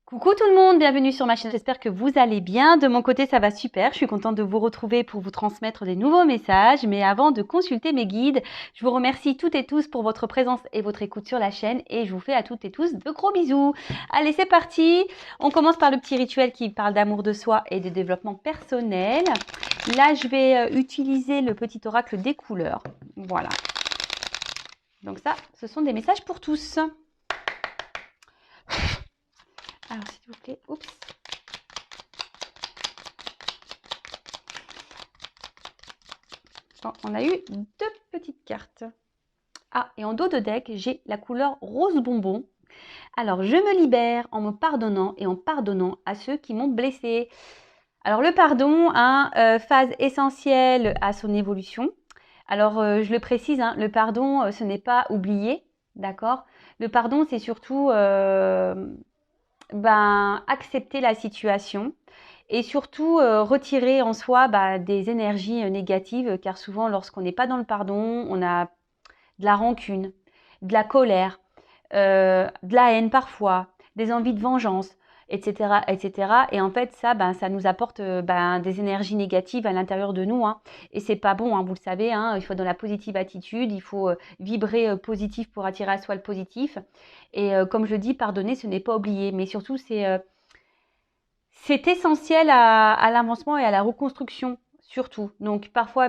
Coucou tout le monde, bienvenue sur ma chaîne, j'espère que vous allez bien. De mon côté, ça va super, je suis contente de vous retrouver pour vous transmettre des nouveaux messages. Mais avant de consulter mes guides, je vous remercie toutes et tous pour votre présence et votre écoute sur la chaîne et je vous fais à toutes et tous de gros bisous. Allez, c'est parti. On commence par le petit rituel qui parle d'amour de soi et de développement personnel. Là, je vais utiliser le petit oracle des couleurs. Voilà. Donc ça, ce sont des messages pour tous. Alors, s'il vous plaît, oups. Bon, on a eu deux petites cartes. Ah, et en dos de deck, j'ai la couleur rose bonbon. Alors, je me libère en me pardonnant et en pardonnant à ceux qui m'ont blessé. Alors, le pardon, phase essentielle à son évolution. Alors, je le précise, le pardon, ce n'est pas oublier, d'accord? Le pardon, c'est surtout accepter la situation et surtout retirer en soi des énergies négatives, car souvent lorsqu'on n'est pas dans le pardon, on a de la rancune, de la colère, de la haine parfois, des envies de vengeance, etc., etc. Et en fait, ça nous apporte des énergies négatives à l'intérieur de nous, et c'est pas bon, vous le savez, il faut dans la positive attitude, il faut vibrer positif pour attirer à soi le positif. Et comme je le dis, pardonner, ce n'est pas oublier, mais surtout c'est essentiel à l'avancement et à la reconstruction, surtout. Donc parfois,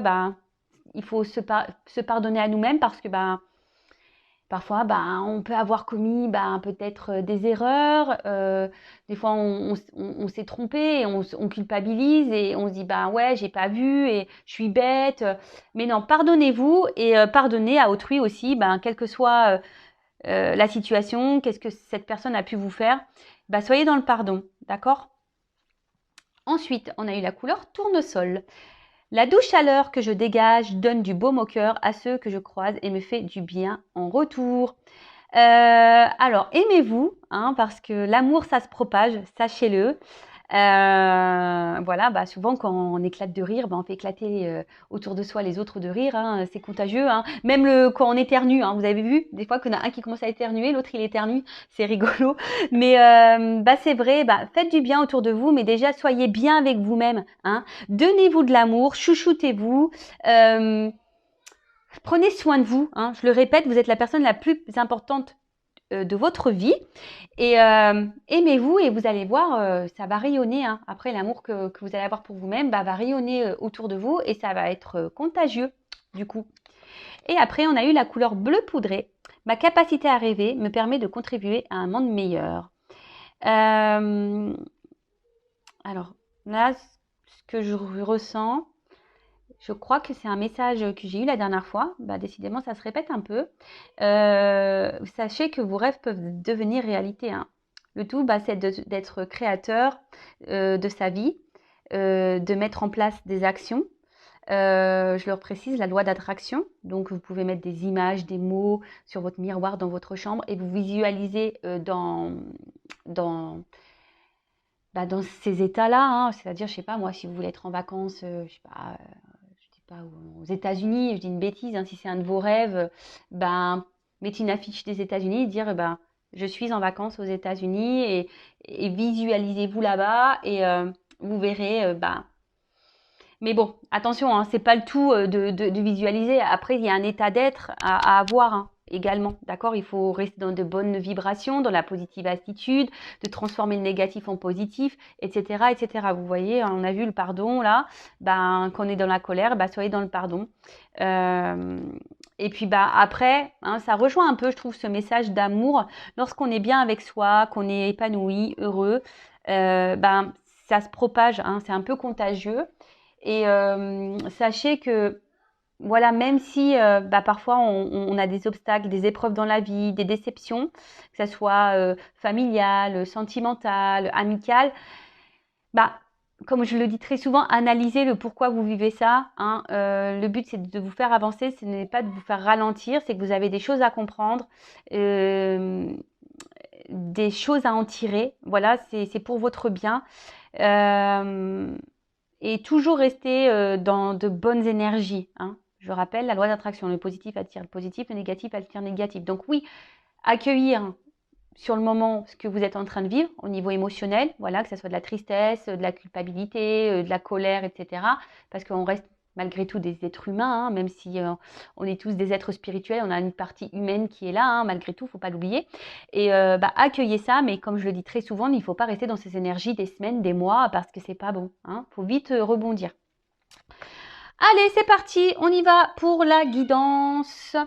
il faut se pardonner à nous-mêmes parce que parfois, on peut avoir commis peut-être des erreurs. Des fois, on s'est trompé et on culpabilise et on se dit ouais, j'ai pas vu et je suis bête. Mais non, pardonnez-vous et pardonnez à autrui aussi, quelle que soit la situation, qu'est-ce que cette personne a pu vous faire. Soyez dans le pardon, d'accord? Ensuite, on a eu la couleur tournesol. La douce chaleur que je dégage donne du baume au cœur à ceux que je croise et me fait du bien en retour. Alors, aimez-vous, parce que l'amour, ça se propage, sachez-le. Voilà, souvent quand on éclate de rire, on fait éclater autour de soi les autres de rire, c'est contagieux. Même quand on éternue, vous avez vu, des fois qu'on a un qui commence à éternuer, l'autre il éternue, c'est rigolo. Mais c'est vrai, faites du bien autour de vous, mais déjà soyez bien avec vous-même. Donnez-vous de l'amour, chouchoutez-vous. Prenez soin de vous. Je le répète, vous êtes la personne la plus importante de votre vie et aimez-vous et vous allez voir, ça va rayonner. Après, l'amour que vous allez avoir pour vous-même va rayonner autour de vous et ça va être contagieux du coup. Et après, on a eu la couleur bleu poudré. Ma capacité à rêver me permet de contribuer à un monde meilleur. Alors là, ce que je ressens, je crois que c'est un message que j'ai eu la dernière fois. Décidément, ça se répète un peu. Sachez que vos rêves peuvent devenir réalité. Le tout, c'est d'être créateur de sa vie, de mettre en place des actions. Je leur précise la loi d'attraction. Donc, vous pouvez mettre des images, des mots sur votre miroir dans votre chambre et vous visualisez dans ces états-là. C'est-à-dire, je sais pas, moi, si vous voulez être en vacances, je sais pas aux États-Unis, je dis une bêtise, si c'est un de vos rêves, mettez une affiche des États-Unis et dire je suis en vacances aux États-Unis et visualisez-vous là-bas et vous verrez. Mais bon, attention, c'est pas le tout de visualiser. Après, il y a un état d'être à avoir également, d'accord? Il faut rester dans de bonnes vibrations, dans la positive attitude, de transformer le négatif en positif, etc., etc. Vous voyez, on a vu le pardon là. Quand on est dans la colère, soyez dans le pardon. Et puis après, ça rejoint un peu, je trouve, ce message d'amour. Lorsqu'on est bien avec soi, qu'on est épanoui, heureux, ça se propage. C'est un peu contagieux. Et sachez que voilà, même si parfois on a des obstacles, des épreuves dans la vie, des déceptions, que ce soit familiale, sentimentale, amicale, comme je le dis très souvent, analysez le pourquoi vous vivez ça. Le but, c'est de vous faire avancer, ce n'est pas de vous faire ralentir, c'est que vous avez des choses à comprendre, des choses à en tirer. Voilà, c'est pour votre bien. Et toujours rester dans de bonnes énergies. Je rappelle la loi d'attraction, le positif attire le positif, le négatif attire le négatif. Donc oui, accueillir sur le moment ce que vous êtes en train de vivre au niveau émotionnel, voilà, que ce soit de la tristesse, de la culpabilité, de la colère, etc. Parce qu'on reste malgré tout des êtres humains, hein, même si on est tous des êtres spirituels, on a une partie humaine qui est là, hein, malgré tout, il ne faut pas l'oublier. Et accueillez ça, mais comme je le dis très souvent, il ne faut pas rester dans ces énergies des semaines, des mois, parce que c'est pas bon. Il faut vite rebondir. Allez, c'est parti, on y va pour la guidance.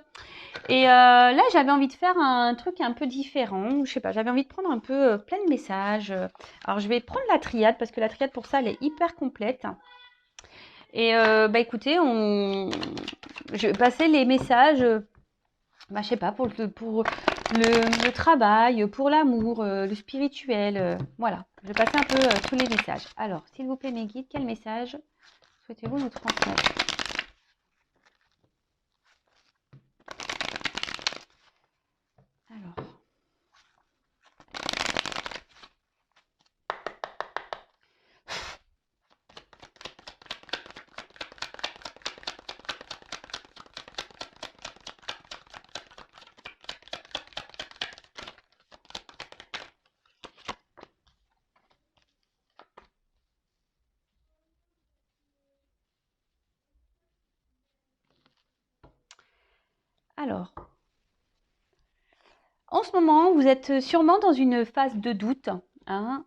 Et là, j'avais envie de faire un truc un peu différent. Je sais pas, j'avais envie de prendre un peu plein de messages. Alors, je vais prendre la triade parce que la triade pour ça, elle est hyper complète. Et écoutez, je vais passer les messages, je sais pas, pour le travail, pour l'amour, le spirituel. Voilà, je vais passer un peu tous les messages. Alors, s'il vous plaît, mes guides, quel message souhaitez-vous nous transmettre? Alors. Alors, en ce moment, vous êtes sûrement dans une phase de doute, hein,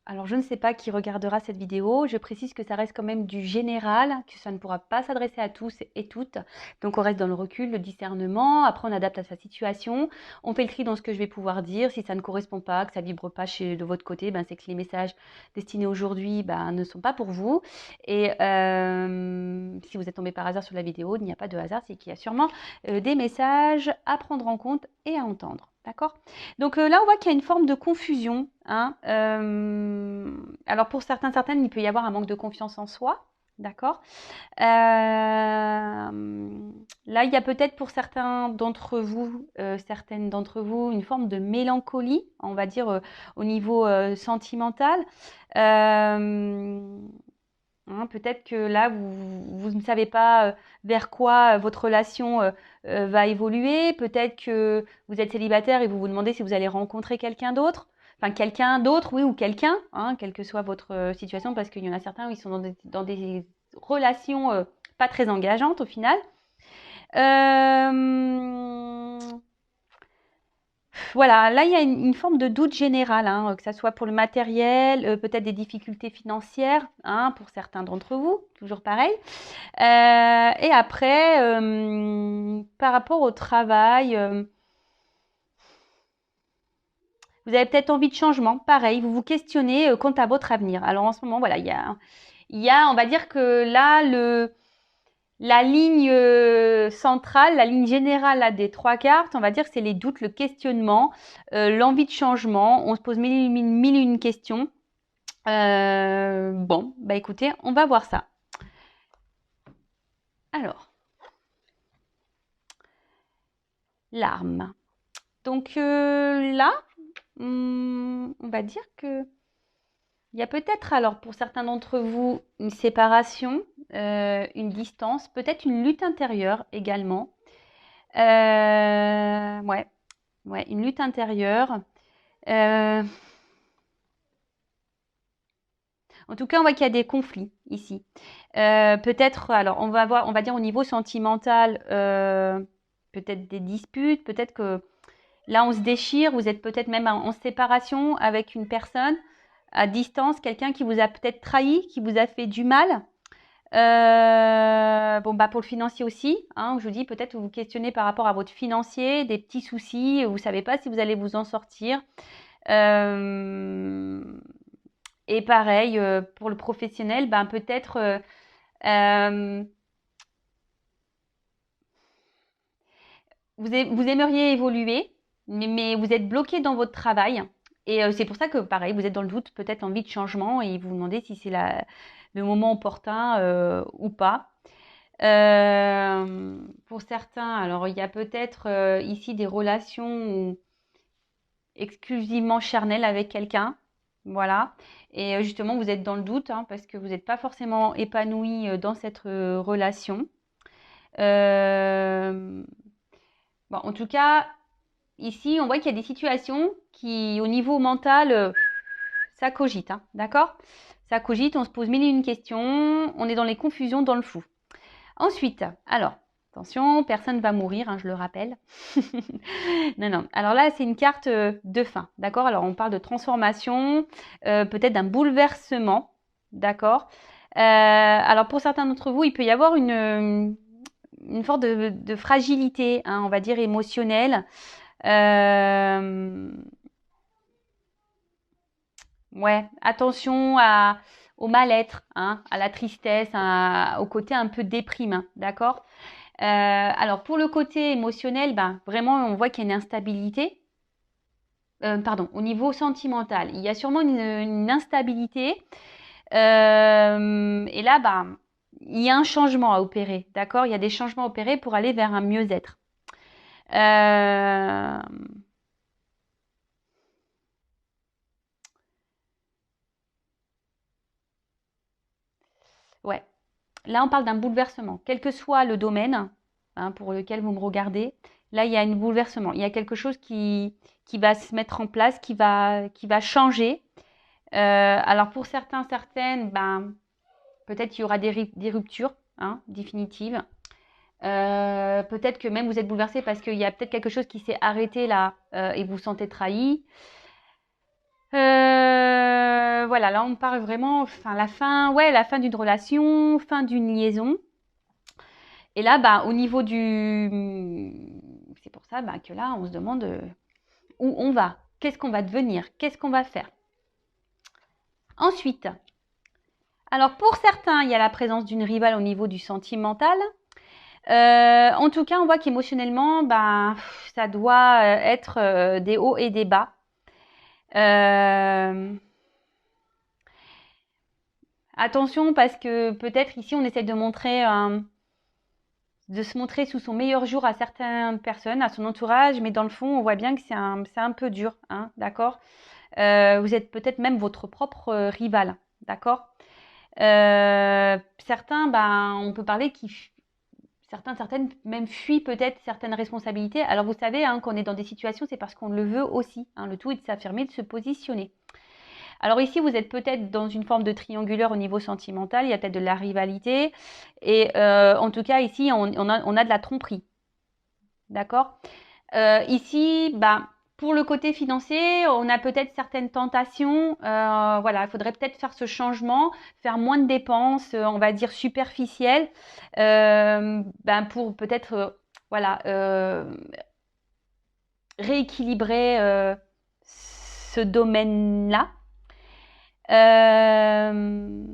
alors, je ne sais pas qui regardera cette vidéo. Je précise que ça reste quand même du général, que ça ne pourra pas s'adresser à tous et toutes. Donc, on reste dans le recul, le discernement. Après, on adapte à sa situation. On fait le tri dans ce que je vais pouvoir dire. Si ça ne correspond pas, que ça ne vibre pas de votre côté, c'est que les messages destinés aujourd'hui ne sont pas pour vous. Et si vous êtes tombé par hasard sur la vidéo, il n'y a pas de hasard. C'est qu'il y a sûrement des messages à prendre en compte et à entendre. D'accord? Donc là, on voit qu'il y a une forme de confusion. Hein. Alors pour certaines, il peut y avoir un manque de confiance en soi. D'accord? Là, il y a peut-être pour certaines d'entre vous, une forme de mélancolie, on va dire, au niveau sentimental. Peut-être que là, vous ne savez pas vers quoi votre relation va évoluer. Peut-être que vous êtes célibataire et vous vous demandez si vous allez rencontrer quelqu'un d'autre. Enfin, quelqu'un d'autre, oui, ou quelqu'un, quelle que soit votre situation, parce qu'il y en a certains où ils sont dans des relations pas très engageantes au final. Voilà, là, il y a une forme de doute général, que ça soit pour le matériel, peut-être des difficultés financières, pour certains d'entre vous, toujours pareil. Et après, par rapport au travail, vous avez peut-être envie de changement, pareil, vous vous questionnez quant à votre avenir. Alors en ce moment, voilà, il y a, on va dire que là, la ligne centrale, la ligne générale là, des trois cartes, on va dire que c'est les doutes, le questionnement, l'envie de changement. On se pose mille et une questions. Bon, écoutez, on va voir ça. Alors, l'arme. Donc là, on va dire que il y a peut-être, alors pour certains d'entre vous, une séparation, une distance, peut-être une lutte intérieure également. Ouais, une lutte intérieure. En tout cas, on voit qu'il y a des conflits ici. Peut-être, alors on va dire au niveau sentimental, peut-être des disputes, peut-être que là on se déchire, vous êtes peut-être même en séparation avec une personne à distance, quelqu'un qui vous a peut-être trahi, qui vous a fait du mal. Pour le financier aussi, je vous dis, peut-être vous vous questionnez par rapport à votre financier, des petits soucis, vous ne savez pas si vous allez vous en sortir. Et pareil, pour le professionnel, peut-être vous aimeriez évoluer, mais vous êtes bloqué dans votre travail. Et c'est pour ça que, pareil, vous êtes dans le doute, peut-être envie de changement, et vous vous demandez si c'est le moment opportun ou pas. Pour certains, alors il y a peut-être ici des relations exclusivement charnelles avec quelqu'un. Voilà. Et justement, vous êtes dans le doute parce que vous n'êtes pas forcément épanoui dans cette relation. En tout cas, ici, on voit qu'il y a des situations qui, au niveau mental, ça cogite, hein, d'accord? Ça cogite, on se pose mille et une questions, on est dans les confusions, dans le flou. Ensuite, alors, attention, personne ne va mourir, hein, je le rappelle. Non, non. Alors là, c'est une carte de fin, d'accord? Alors, on parle de transformation, peut-être d'un bouleversement, d'accord? Alors, pour certains d'entre vous, il peut y avoir une forme de fragilité, hein, on va dire émotionnelle. Ouais, attention au mal-être, hein, à la tristesse, au côté un peu déprime, hein, d'accord? Alors pour le côté émotionnel, ben, vraiment on voit qu'il y a une instabilité. Pardon, au niveau sentimental, il y a sûrement une instabilité. Et là, ben, il y a un changement à opérer, d'accord? Il y a des changements à opérer pour aller vers un mieux-être. Euh, ouais, là on parle d'un bouleversement, quel que soit le domaine, hein, pour lequel vous me regardez. Là, il y a un bouleversement. Il y a quelque chose qui va se mettre en place, qui va changer. Alors pour certains, certaines, ben, peut-être qu'il y aura des ruptures, hein, définitives. Peut-être que même vous êtes bouleversé parce qu'il y a peut-être quelque chose qui s'est arrêté là et vous vous sentez trahi. Voilà, là on parle vraiment, enfin la fin, ouais, la fin d'une relation, fin d'une liaison. Et là, bah, au niveau c'est pour ça bah, que là, on se demande où on va, qu'est-ce qu'on va devenir, qu'est-ce qu'on va faire. Ensuite, alors pour certains, il y a la présence d'une rivale au niveau du sentimental. En tout cas, on voit qu'émotionnellement, bah, ça doit être des hauts et des bas. Attention parce que peut-être ici, on essaie de se montrer sous son meilleur jour à certaines personnes, à son entourage, mais dans le fond, on voit bien que c'est un peu dur, hein, d'accord? Vous êtes peut-être même votre propre rival, d'accord? Certains, ben, on peut parler certaines même fuient peut-être certaines responsabilités. Alors vous savez, hein, qu'on est dans des situations, c'est parce qu'on le veut aussi, hein, le tout est de s'affirmer, de se positionner. Alors ici, vous êtes peut-être dans une forme de triangulaire au niveau sentimental, il y a peut-être de la rivalité, et en tout cas ici, on a de la tromperie, d'accord? Ici, bah, pour le côté financier, on a peut-être certaines tentations. Voilà, il faudrait peut-être faire ce changement, faire moins de dépenses, on va dire superficielles, ben pour peut-être, voilà, rééquilibrer ce domaine-là. Euh,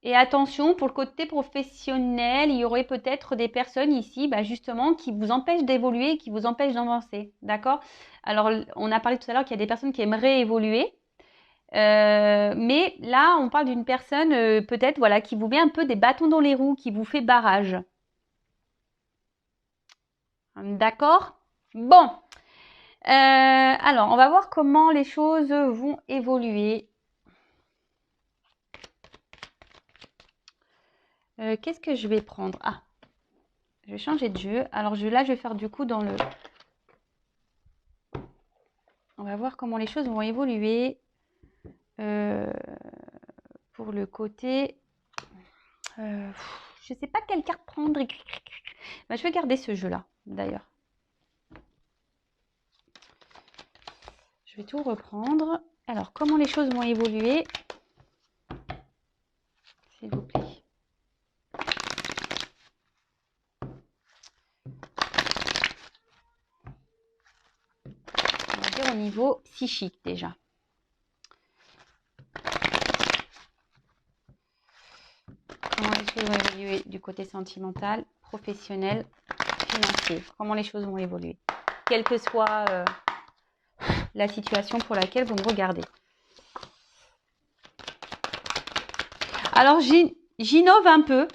Et attention, pour le côté professionnel, il y aurait peut-être des personnes ici, bah, justement, qui vous empêchent d'évoluer, qui vous empêchent d'avancer. D'accord? Alors, on a parlé tout à l'heure qu'il y a des personnes qui aimeraient évoluer. Mais là, on parle d'une personne, peut-être, voilà, qui vous met un peu des bâtons dans les roues, qui vous fait barrage. D'accord? Bon. Alors, on va voir comment les choses vont évoluer. Qu'est-ce que je vais prendre? Ah, je vais changer de jeu. Alors là, je vais faire du coup dans le... On va voir comment les choses vont évoluer pour le côté... je ne sais pas quelle carte prendre. Bah, je vais garder ce jeu-là, d'ailleurs. Je vais tout reprendre. Alors, comment les choses vont évoluer? S'il vous plaît. On va dire au niveau psychique, déjà. Comment les choses vont évoluer du côté sentimental, professionnel, financier? Comment les choses vont évoluer? Quelle que soit la situation pour laquelle vous me regardez. Alors, j'innove un peu.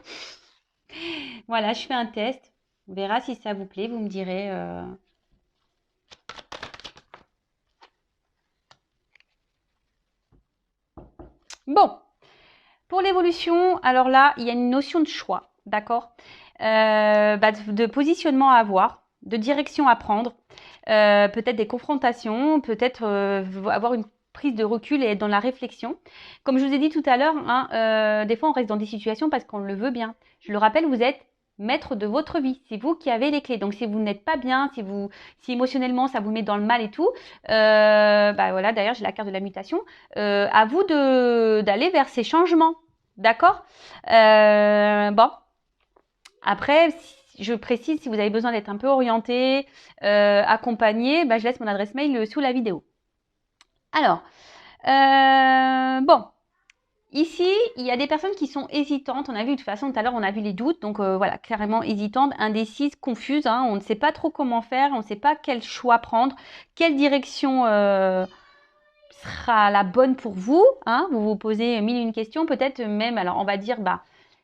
Voilà, je fais un test. On verra si ça vous plaît. Vous me direz. Bon, pour l'évolution, alors là, il y a une notion de choix, d'accord? de positionnement à avoir, de direction à prendre, peut-être des confrontations, peut-être avoir une prise de recul et être dans la réflexion. Comme je vous ai dit tout à l'heure, hein, des fois on reste dans des situations parce qu'on le veut bien. Je le rappelle, vous êtes maître de votre vie. C'est vous qui avez les clés. Donc si vous n'êtes pas bien, si émotionnellement ça vous met dans le mal et tout, voilà, d'ailleurs j'ai la carte de la mutation, à vous d'aller vers ces changements. D'accord. Bon. Après, je précise, si vous avez besoin d'être un peu orienté, accompagné, je laisse mon adresse mail sous la vidéo. Alors, bon. Ici, il y a des personnes qui sont hésitantes. On a vu de toute façon tout à l'heure, on a vu les doutes. Donc voilà, clairement hésitantes, indécises, confuses. Hein. On ne sait pas trop comment faire. On ne sait pas quel choix prendre, quelle direction sera la bonne pour vous. Hein. Vous vous posez mille et une questions. Peut-être même, alors on va dire,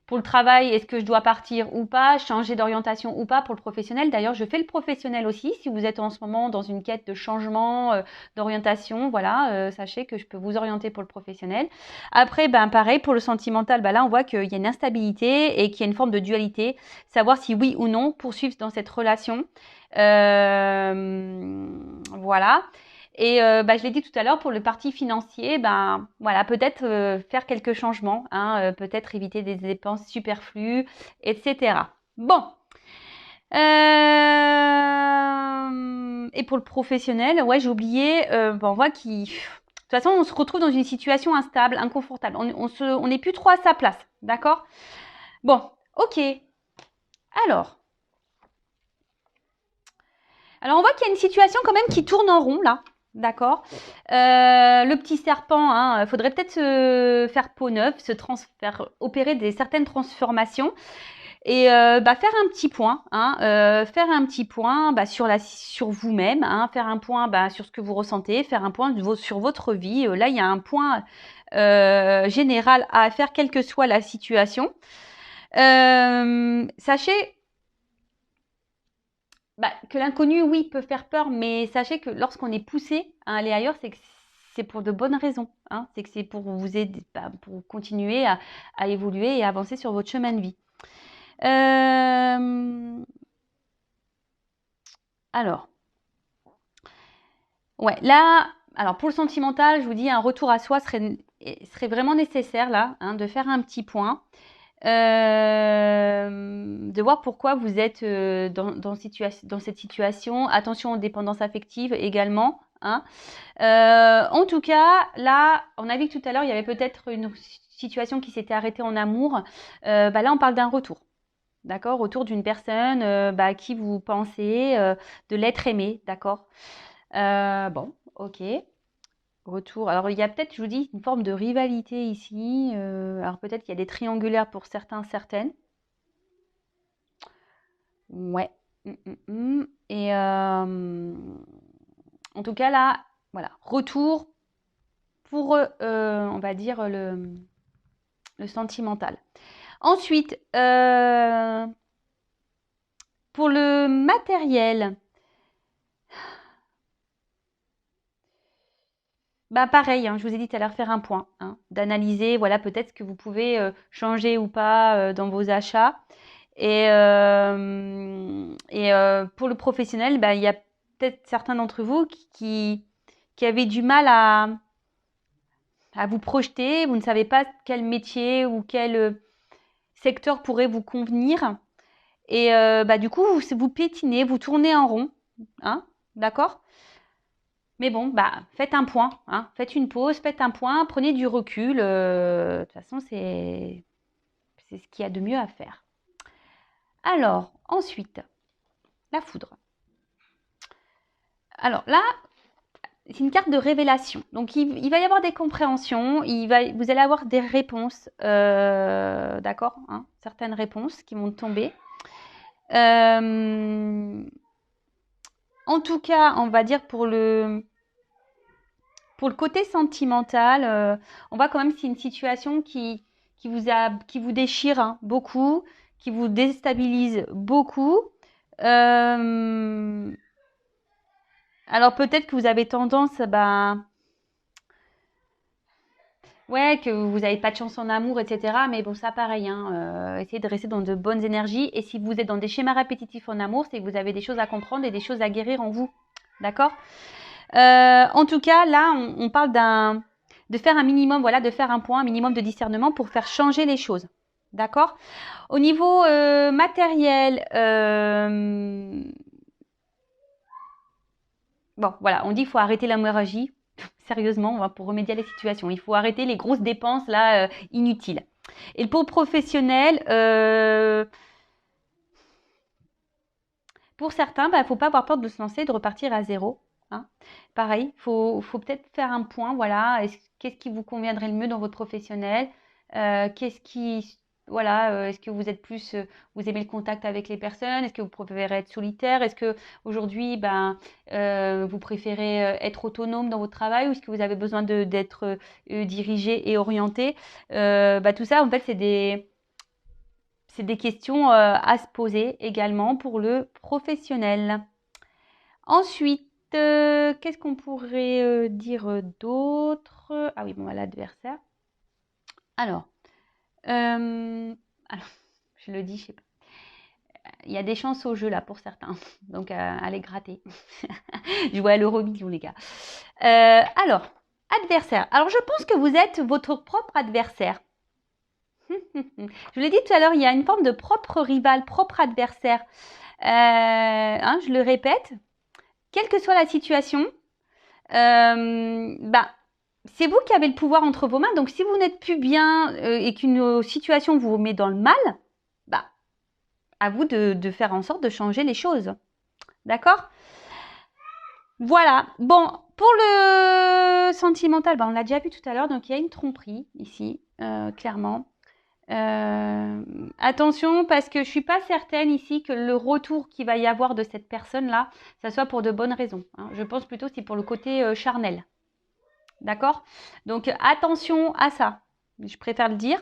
pour le travail, est-ce que je dois partir ou pas, changer d'orientation ou pas pour le professionnel. D'ailleurs, je fais le professionnel aussi. Si vous êtes en ce moment dans une quête de changement, d'orientation, voilà, sachez que je peux vous orienter pour le professionnel. Après, pareil, pour le sentimental, là, on voit qu'il y a une instabilité et qu'il y a une forme de dualité. Savoir si oui ou non poursuivre dans cette relation. Voilà. Et je l'ai dit tout à l'heure, pour le parti financier, voilà, peut-être faire quelques changements, hein, peut-être éviter des dépenses superflues, etc. Bon. Et pour le professionnel, ouais, j'ai oublié, on voit qu'il... De toute façon, on se retrouve dans une situation instable, inconfortable. On n'est plus trop à sa place, d'accord? Bon, ok. Alors, on voit qu'il y a une situation quand même qui tourne en rond, là. D'accord. Le petit serpent, hein, faudrait peut-être se faire peau neuve, faire opérer certaines transformations et faire un petit point, hein, faire un petit point sur vous-même, hein, faire un point sur ce que vous ressentez, faire un point sur votre vie. Là, il y a un point général à faire, quelle que soit la situation. Sachez que l'inconnu, oui, peut faire peur, mais sachez que lorsqu'on est poussé à aller ailleurs, c'est que c'est pour de bonnes raisons. Hein. C'est que c'est pour vous aider, pour continuer à évoluer et avancer sur votre chemin de vie. Alors, ouais, là, alors pour le sentimental, je vous dis, un retour à soi serait vraiment nécessaire là, hein, de faire un petit point. De voir pourquoi vous êtes dans cette situation. Attention aux dépendances affectives également. Hein. En tout cas, là, on a vu que tout à l'heure, il y avait peut-être une situation qui s'était arrêtée en amour. Là, on parle d'un retour. D'accord? Retour d'une personne à qui vous pensez de l'être aimé. D'accord? Bon, ok. Retour. Alors, il y a peut-être, je vous dis, une forme de rivalité ici. Alors, peut-être qu'il y a des triangulaires pour certains, certaines. Ouais. Et en tout cas, là, voilà. Retour pour, on va dire, le sentimental. Ensuite, pour le matériel, pareil, hein, je vous ai dit tout à l'heure, faire un point, hein, d'analyser, voilà, peut-être ce que vous pouvez changer ou pas dans vos achats. Et pour le professionnel, il y a peut-être certains d'entre vous qui avaient du mal à vous projeter. Vous ne savez pas quel métier ou quel secteur pourrait vous convenir. Et du coup, vous pétinez, vous tournez en rond. Hein, d'accord? Mais bon, faites un point, hein, faites une pause, faites un point, prenez du recul. De toute façon, c'est ce qu'il y a de mieux à faire. Alors, ensuite, la foudre. Alors là, c'est une carte de révélation. Donc, il va y avoir des compréhensions, vous allez avoir des réponses, d'accord, hein, certaines réponses qui vont tomber. En tout cas, on va dire pour le côté sentimental, on voit quand même que c'est une situation qui vous déchire hein, beaucoup, qui vous déstabilise beaucoup. Alors peut-être que vous avez tendance, ouais, que vous n'avez pas de chance en amour, etc. Mais bon, ça pareil, hein, essayez de rester dans de bonnes énergies. Et si vous êtes dans des schémas répétitifs en amour, c'est que vous avez des choses à comprendre et des choses à guérir en vous. D'accord? En tout cas, là, on parle de faire un minimum, voilà, de faire un point, un minimum de discernement pour faire changer les choses. D'accord? Au niveau matériel, bon, voilà, on dit qu'il faut arrêter l'hémorragie. Sérieusement, pour remédier à la situation. Il faut arrêter les grosses dépenses là inutiles. Et pour le professionnel, pour certains, il ne faut pas avoir peur de se lancer, de repartir à zéro. Hein. Pareil, faut peut-être faire un point. Voilà, qu'est-ce qui vous conviendrait le mieux dans votre professionnel? Qu'est-ce qui, voilà, est-ce que vous êtes plus, vous aimez le contact avec les personnes? Est-ce que vous préférez être solitaire? Est-ce que aujourd'hui, vous préférez être autonome dans votre travail ou est-ce que vous avez besoin d'être dirigé et orienté? Tout ça, en fait, c'est des questions à se poser également pour le professionnel. Ensuite, qu'est-ce qu'on pourrait dire d'autre? Ah oui, bon, l'adversaire. Alors, alors, je le dis, je sais pas. Il y a des chances au jeu là pour certains, donc allez gratter. Je vois l'euro-million les gars. Alors, adversaire. Alors, je pense que vous êtes votre propre adversaire. Je vous l'ai dit tout à l'heure, il y a une forme de propre rival, propre adversaire. Je le répète, quelle que soit la situation, c'est vous qui avez le pouvoir entre vos mains. Donc, si vous n'êtes plus bien et qu'une situation vous met dans le mal, à vous de faire en sorte de changer les choses. D'accord? Voilà. Bon, pour le sentimental, on l'a déjà vu tout à l'heure. Donc, il y a une tromperie ici, clairement. Attention parce que je suis pas certaine ici que le retour qu'il va y avoir de cette personne-là, ça soit pour de bonnes raisons. Hein. Je pense plutôt c'est pour le côté charnel. D'accord? Donc attention à ça. Je préfère le dire.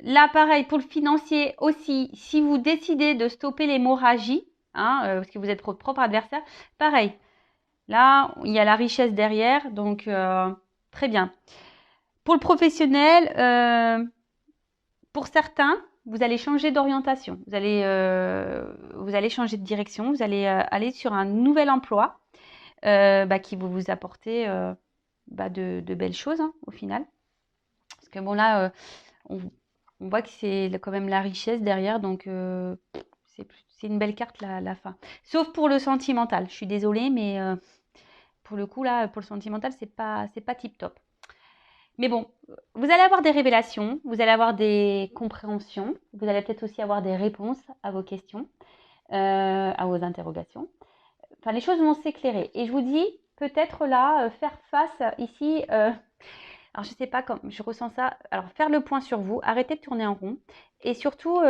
Là, pareil, pour le financier aussi, si vous décidez de stopper l'hémorragie, parce que vous êtes votre propre adversaire, pareil. Là, il y a la richesse derrière, donc très bien. Pour le professionnel, pour certains, vous allez changer d'orientation, vous allez changer de direction, vous allez aller sur un nouvel emploi qui va vous apporter de belles choses au final. Parce que bon là, on voit que c'est quand même la richesse derrière, donc c'est une belle carte la fin. Sauf pour le sentimental, je suis désolée, mais pour le coup là, pour le sentimental, c'est pas tip top. Mais bon, vous allez avoir des révélations, vous allez avoir des compréhensions, vous allez peut-être aussi avoir des réponses à vos questions, à vos interrogations. Enfin, les choses vont s'éclairer. Et je vous dis, peut-être là, faire face ici, alors je ne sais pas comment, je ressens ça. Alors, faire le point sur vous, arrêtez de tourner en rond. Et surtout,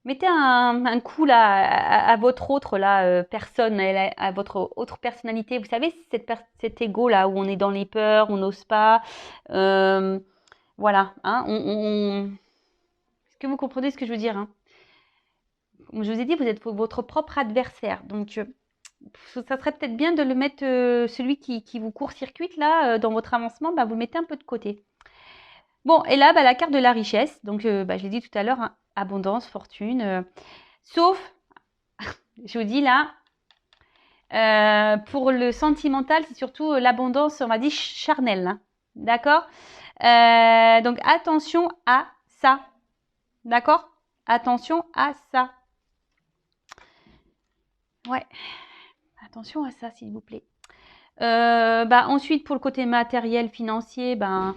mettez un coup là à votre autre là, personne, à votre autre personnalité. Vous savez, cet ego là où on est dans les peurs, on n'ose pas. Voilà. Hein, est-ce que vous comprenez ce que je veux dire hein? Comme je vous ai dit, vous êtes votre propre adversaire. Donc, ça serait peut-être bien de le mettre, celui qui vous court-circuite là, dans votre avancement, vous le mettez un peu de côté. Bon, et là, la carte de la richesse. Donc, je l'ai dit tout à l'heure, hein, abondance, fortune. Sauf, je vous dis là, pour le sentimental, c'est surtout l'abondance, on va dire, charnelle. Hein, d'accord? Donc, attention à ça. D'accord? Attention à ça. Ouais. Attention à ça, s'il vous plaît. Ensuite, pour le côté matériel, financier, pareil,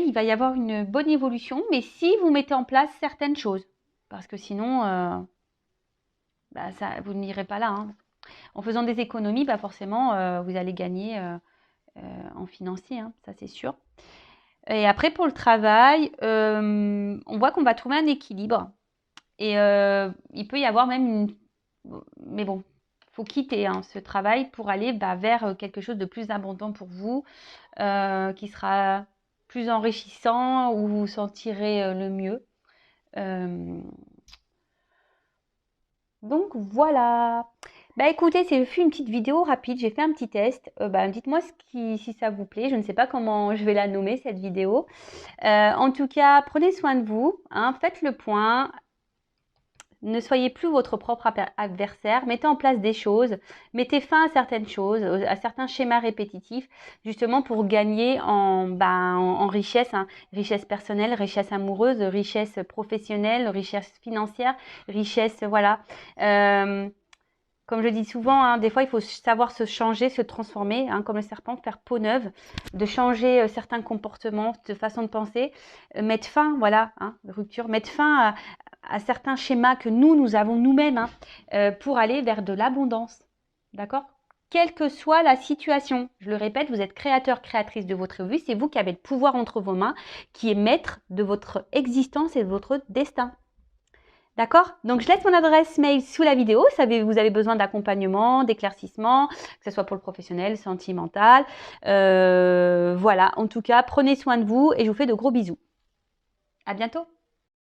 il va y avoir une bonne évolution, mais si vous mettez en place certaines choses, parce que sinon, vous n'irez pas là. Hein. En faisant des économies, forcément, vous allez gagner en financier, hein, ça c'est sûr. Et après, pour le travail, on voit qu'on va trouver un équilibre. Et il peut y avoir même une... Mais bon, il faut quitter ce travail pour aller vers quelque chose de plus abondant pour vous, qui sera plus enrichissant, où vous vous sentirez le mieux. Donc voilà. Bah écoutez, c'est fait une petite vidéo rapide, j'ai fait un petit test. Dites-moi si ça vous plaît. Je ne sais pas comment je vais la nommer cette vidéo. En tout cas, prenez soin de vous, hein, faites le point. Ne soyez plus votre propre adversaire, mettez en place des choses, mettez fin à certaines choses, à certains schémas répétitifs, justement pour gagner en richesse, hein, richesse personnelle, richesse amoureuse, richesse professionnelle, richesse financière, richesse, voilà. Euh, Comme je dis souvent, hein, des fois, il faut savoir se changer, se transformer, hein, comme le serpent, faire peau neuve, de changer certains comportements, de façon de penser, mettre fin, voilà, hein, rupture, mettre fin à certains schémas que nous avons nous-mêmes, hein, pour aller vers de l'abondance. D'accord? Quelle que soit la situation, je le répète, vous êtes créateur, créatrice de votre vie, c'est vous qui avez le pouvoir entre vos mains, qui est maître de votre existence et de votre destin. D'accord? Donc, je laisse mon adresse mail sous la vidéo. Vous avez besoin d'accompagnement, d'éclaircissement, que ce soit pour le professionnel, sentimental. Voilà. En tout cas, prenez soin de vous et je vous fais de gros bisous. À bientôt.